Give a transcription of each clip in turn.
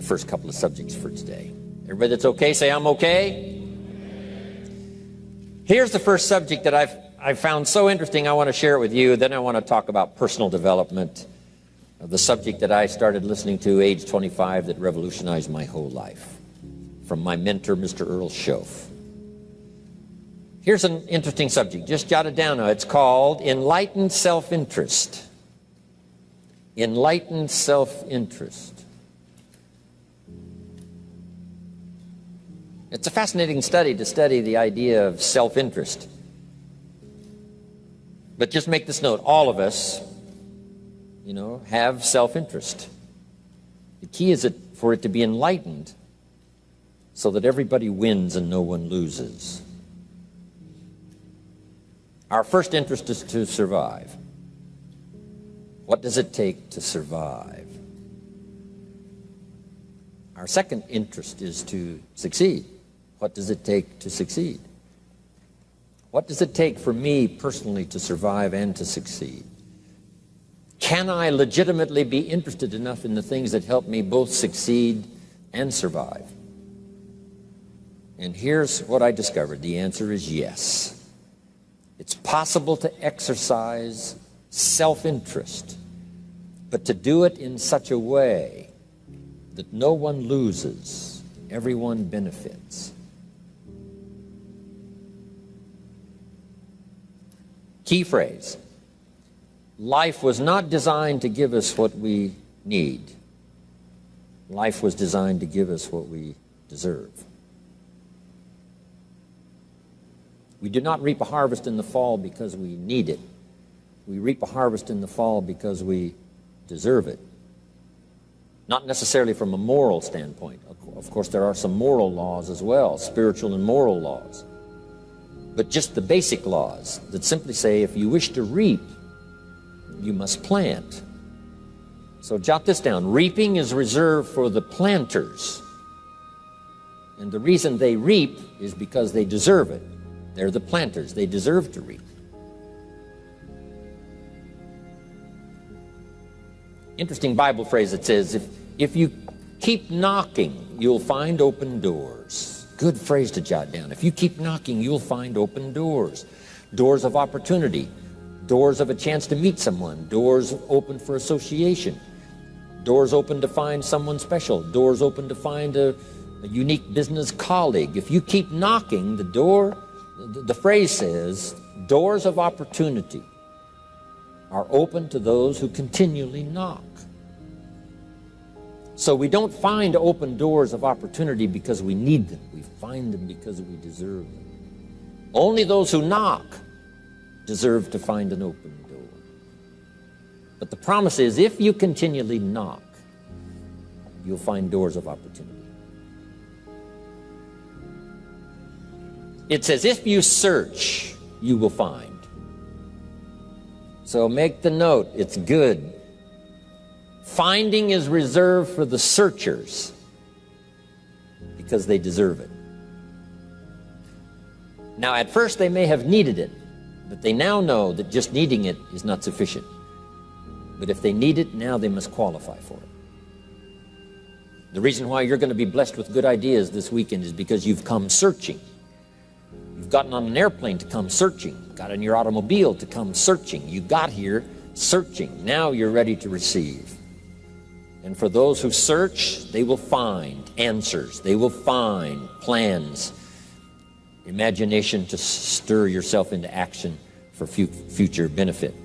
the first couple of subjects for today. Everybody that's okay, say I'm okay. Here's the first subject that I've found so interesting. I want to share it with you. Then I want to talk about personal development, the subject that I started listening to age 25 that revolutionized my whole life, from my mentor, Mr. Earl Shoaff. Here's an interesting subject. Just jot it down now. It's called enlightened self-interest. Enlightened self-interest. It's a fascinating study to study the idea of self-interest. But just make this note, all of us, have self-interest. The key is for it to be enlightened so that everybody wins and no one loses. Our first interest is to survive. What does it take to survive? Our second interest is to succeed. What does it take to succeed? What does it take for me personally to survive and to succeed? Can I legitimately be interested enough in the things that help me both succeed and survive? And here's what I discovered. The answer is yes. It's possible to exercise self-interest, but to do it in such a way that no one loses, everyone benefits. Key phrase. Life was not designed to give us what we need. Life was designed to give us what we deserve. We do not reap a harvest in the fall because we need it. We reap a harvest in the fall because we deserve it. Not necessarily from a moral standpoint. Of course, there are some moral laws as well, spiritual and moral laws. But just the basic laws that simply say if you wish to reap, you must plant. So jot this down. Reaping is reserved for the planters. And the reason they reap is because they deserve it. They're the planters. They deserve to reap. Interesting Bible phrase that says, if you keep knocking, you'll find open doors. Good phrase to jot down. If you keep knocking, you'll find open doors. Doors of opportunity. Doors of a chance to meet someone. Doors open for association. Doors open to find someone special. Doors open to find a unique business colleague. If you keep knocking, the phrase says, doors of opportunity are open to those who continually knock. So we don't find open doors of opportunity because we need them. We find them because we deserve them. Only those who knock deserve to find an open door. But the promise is, if you continually knock, you'll find doors of opportunity. It says, if you search, you will find. So make the note, it's good. Finding is reserved for the searchers because they deserve it. Now, at first they may have needed it, but they now know that just needing it is not sufficient. But if they need it, now they must qualify for it. The reason why you're going to be blessed with good ideas this weekend is because you've come searching. You've gotten on an airplane to come searching. Got in your automobile to come searching. You got here searching. Now you're ready to receive. And for those who search, they will find answers. They will find plans, imagination to stir yourself into action for future benefit.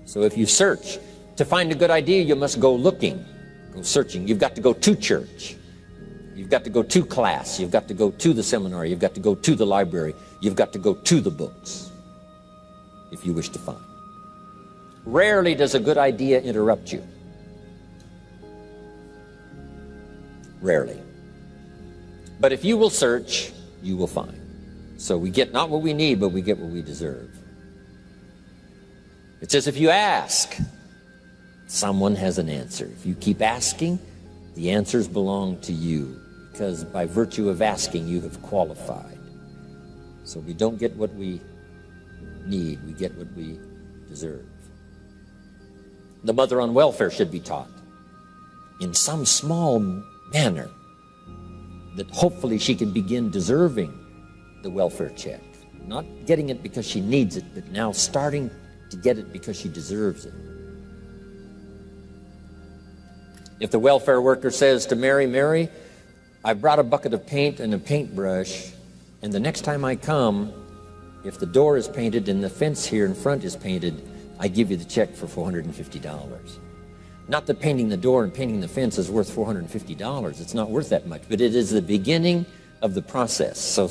So if you search, to find a good idea, you must go looking, go searching. You've got to go to church. You've got to go to class. You've got to go to the seminar. You've got to go to the library. You've got to go to the books if you wish to find. Rarely does a good idea interrupt you. Rarely. But if you will search, you will find. So we get not what we need, but we get what we deserve. It says if you ask, someone has an answer. If you keep asking, the answers belong to you, because by virtue of asking, you have qualified. So we don't get what we need, we get what we deserve. The mother on welfare should be taught. in some small manner that hopefully she can begin deserving the welfare check. Not getting it because she needs it, but now starting to get it because she deserves it. If the welfare worker says to Mary, Mary, I brought a bucket of paint and a paintbrush, and the next time I come, if the door is painted and the fence here in front is painted, I give you the check for $450. Not that painting the door and painting the fence is worth $450. It's not worth that much, but it is the beginning of the process. So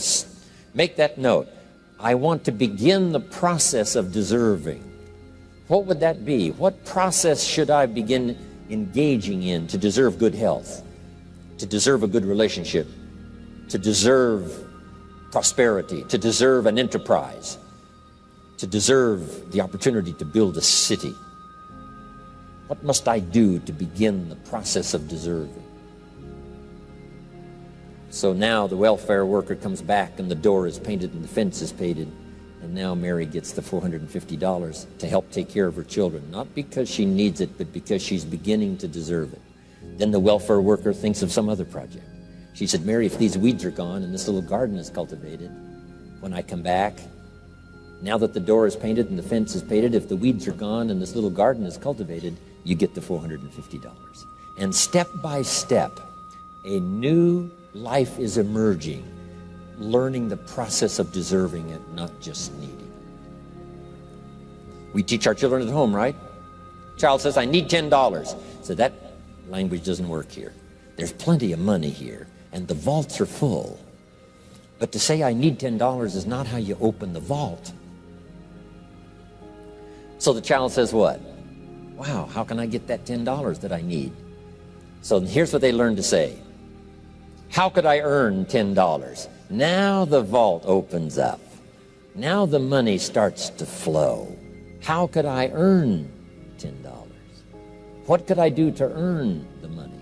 make that note. I want to begin the process of deserving. What would that be? What process should I begin engaging in to deserve good health, to deserve a good relationship, to deserve prosperity, to deserve an enterprise, to deserve the opportunity to build a city? What must I do to begin the process of deserving? So now the welfare worker comes back and the door is painted and the fence is painted, and now Mary gets the $450 to help take care of her children, not because she needs it, but because she's beginning to deserve it. Then the welfare worker thinks of some other project. She said, Mary, if these weeds are gone and this little garden is cultivated, when I come back, now that the door is painted and the fence is painted, if the weeds are gone and this little garden is cultivated, you get the $450. And step by step, a new life is emerging, learning the process of deserving it, not just needing it. We teach our children at home, right? Child says, I need $10. So that language doesn't work here. There's plenty of money here, and the vaults are full. But to say I need $10 is not how you open the vault. So the child says what? Wow, how can I get that $10 that I need? So here's what they learn to say. How could I earn $10? Now the vault opens up. Now the money starts to flow. How could I earn $10? What could I do to earn the money?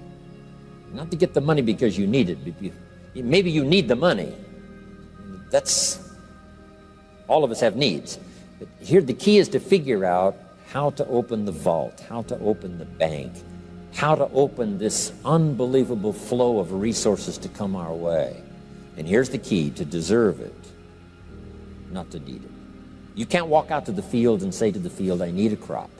Not to get the money because you need it. Maybe you need the money. That's, all of us have needs. But here the key is to figure out how to open the vault, how to open the bank, how to open this unbelievable flow of resources to come our way. And here's the key: to deserve it, not to need it. You can't walk out to the field and say to the field, I need a crop.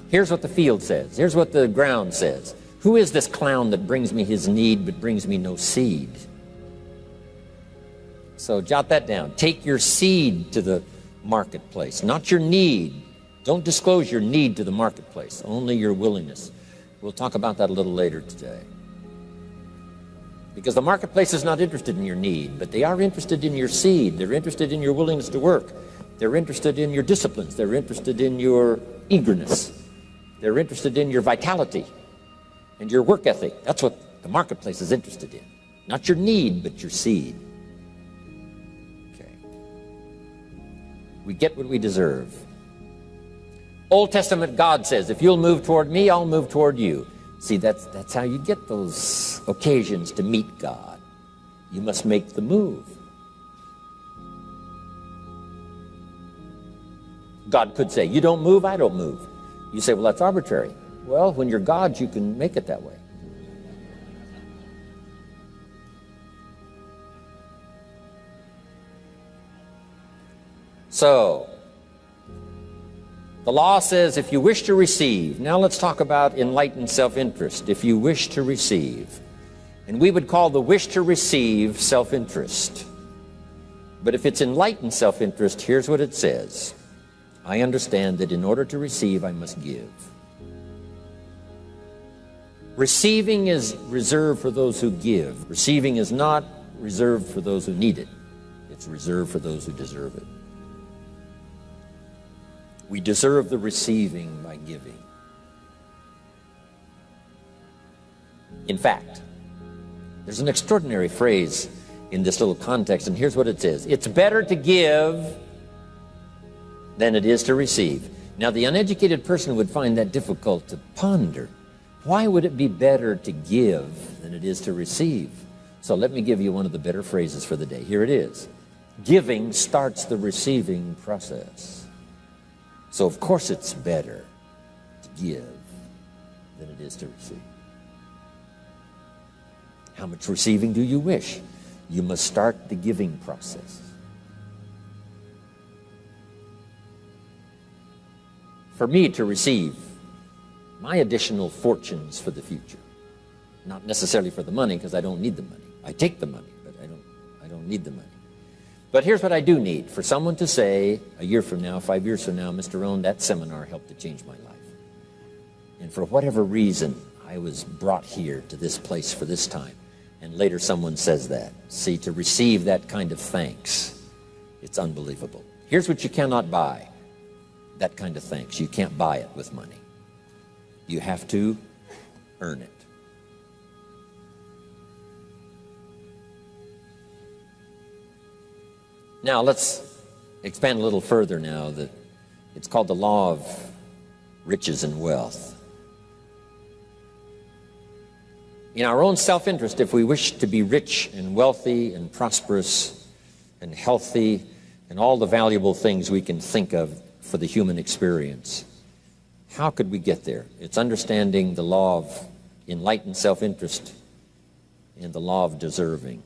Here's what the field says. Here's what the ground says. Who is this clown that brings me his need but brings me no seed? So jot that down. Take your seed to the marketplace, not your need. Don't disclose your need to the marketplace, only your willingness. We'll talk about that a little later today. Because the marketplace is not interested in your need, but they are interested in your seed. They're interested in your willingness to work. They're interested in your disciplines. They're interested in your eagerness. They're interested in your vitality and your work ethic. That's what the marketplace is interested in. Not your need, but your seed. Okay. We get what we deserve. Old Testament God says, if you'll move toward me, I'll move toward you. See, that's how you get those occasions to meet God. You must make the move. God could say, you don't move, I don't move. You say, well, that's arbitrary. Well, when you're God, you can make it that way. So, the law says if you wish to receive, now let's talk about enlightened self-interest. If you wish to receive, and we would call the wish to receive self-interest. But if it's enlightened self-interest, here's what it says. I understand that in order to receive, I must give. Receiving is reserved for those who give. Receiving is not reserved for those who need it. It's reserved for those who deserve it. We deserve the receiving by giving. In fact, there's an extraordinary phrase in this little context, and here's what it says. It's better to give than it is to receive. Now, the uneducated person would find that difficult to ponder. Why would it be better to give than it is to receive? So let me give you one of the better phrases for the day. Here it is. Giving starts the receiving process. So of course it's better to give than it is to receive. How much receiving do you wish? You must start the giving process. For me to receive my additional fortunes for the future, not necessarily for the money, because I don't need the money. I take the money, but I don't need the money. But here's what I do need: for someone to say a year from now, 5 years from now, Mr. Rohn, that seminar helped to change my life. And for whatever reason, I was brought here to this place for this time. And later someone says that. See, to receive that kind of thanks, it's unbelievable. Here's what you cannot buy: that kind of thanks. You can't buy it with money. You have to earn it. Now let's expand a little further now. It's called the law of riches and wealth. In our own self-interest, if we wish to be rich and wealthy and prosperous and healthy and all the valuable things we can think of for the human experience, how could we get there? It's understanding the law of enlightened self-interest and the law of deserving.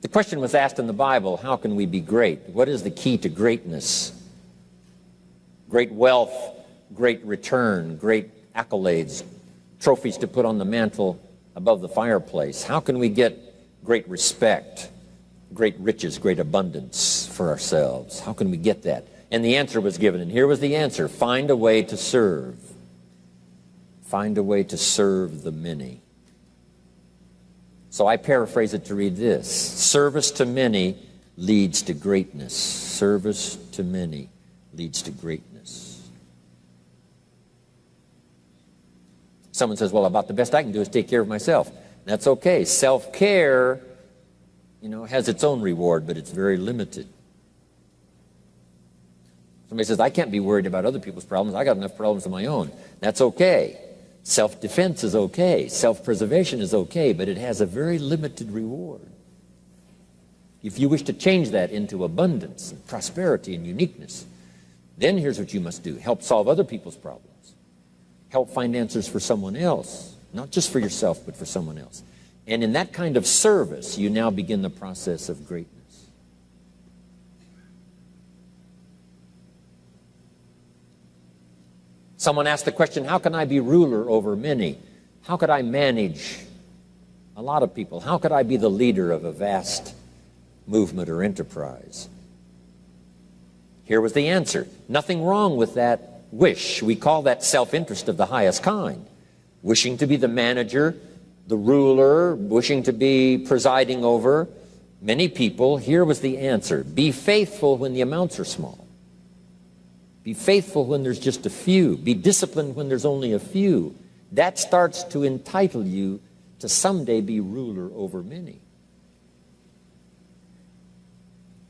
The question was asked in the Bible, how can we be great? What is the key to greatness? Great wealth, great return, great accolades, trophies to put on the mantle above the fireplace. How can we get great respect, great riches, great abundance for ourselves? How can we get that? And the answer was given, and here was the answer: find a way to serve. Find a way to serve the many. So I paraphrase it to read this: service to many leads to greatness. Service to many leads to greatness. Someone says, well, about the best I can do is take care of myself. That's okay. Self-care, has its own reward, but it's very limited. Somebody says, I can't be worried about other people's problems. I got enough problems of my own. That's okay. Self-defense is okay. Self-preservation is okay, but it has a very limited reward. If you wish to change that into abundance and prosperity and uniqueness, then here's what you must do: help solve other people's problems. Help find answers for someone else, not just for yourself, but for someone else. And in that kind of service, you now begin the process of greatness. Someone asked the question, how can I be ruler over many? How could I manage a lot of people? How could I be the leader of a vast movement or enterprise? Here was the answer: nothing wrong with that wish. We call that self-interest of the highest kind. Wishing to be the manager, the ruler, wishing to be presiding over many people. Here was the answer: be faithful when the amounts are small. Be faithful when there's just a few. Be disciplined when there's only a few. That starts to entitle you to someday be ruler over many.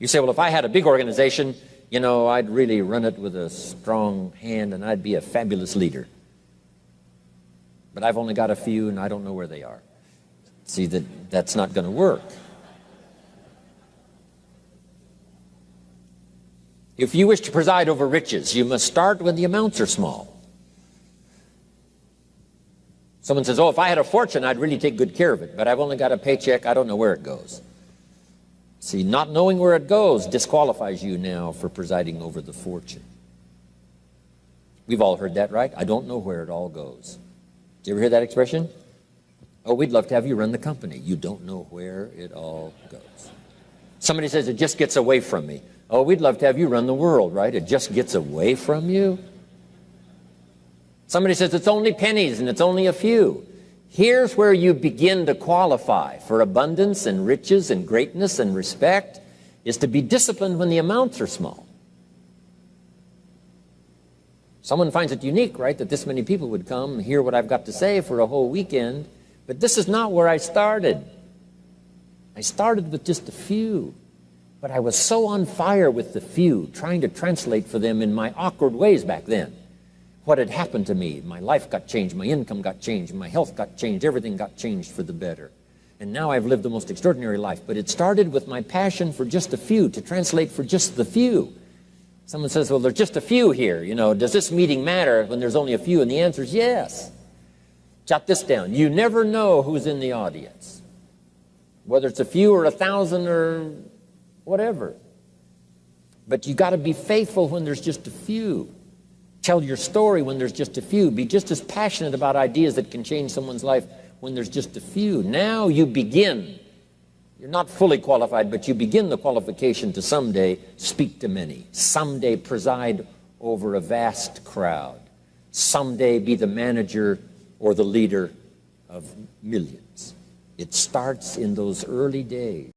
You say, well, if I had a big organization, I'd really run it with a strong hand and I'd be a fabulous leader. But I've only got a few and I don't know where they are. See, that's not going to work. If you wish to preside over riches, you must start when the amounts are small. Someone says, oh, if I had a fortune, I'd really take good care of it, but I've only got a paycheck, I don't know where it goes. See, not knowing where it goes disqualifies you now for presiding over the fortune. We've all heard that, right? I don't know where it all goes. Did you ever hear that expression? Oh, we'd love to have you run the company. You don't know where it all goes. Somebody says, it just gets away from me. Oh, we'd love to have you run the world, right? It just gets away from you. Somebody says, it's only pennies and it's only a few. Here's where you begin to qualify for abundance and riches and greatness and respect, is to be disciplined when the amounts are small. Someone finds it unique, right, that this many people would come and hear what I've got to say for a whole weekend, but this is not where I started. I started with just a few, but I was so on fire with the few, trying to translate for them in my awkward ways back then what had happened to me. My life got changed, my income got changed, my health got changed, everything got changed for the better. And now I've lived the most extraordinary life, but it started with my passion for just a few, to translate for just the few. Someone says, well, there's just a few here. You know, does this meeting matter when there's only a few? And the answer is yes. Jot this down. You never know who's in the audience, whether it's a few or 1,000 or whatever. But you got to be faithful when there's just a few. Tell your story when there's just a few. Be just as passionate about ideas that can change someone's life when there's just a few. Now you begin. You're not fully qualified, but you begin the qualification to someday speak to many, someday preside over a vast crowd, someday be the manager or the leader of millions. It starts in those early days.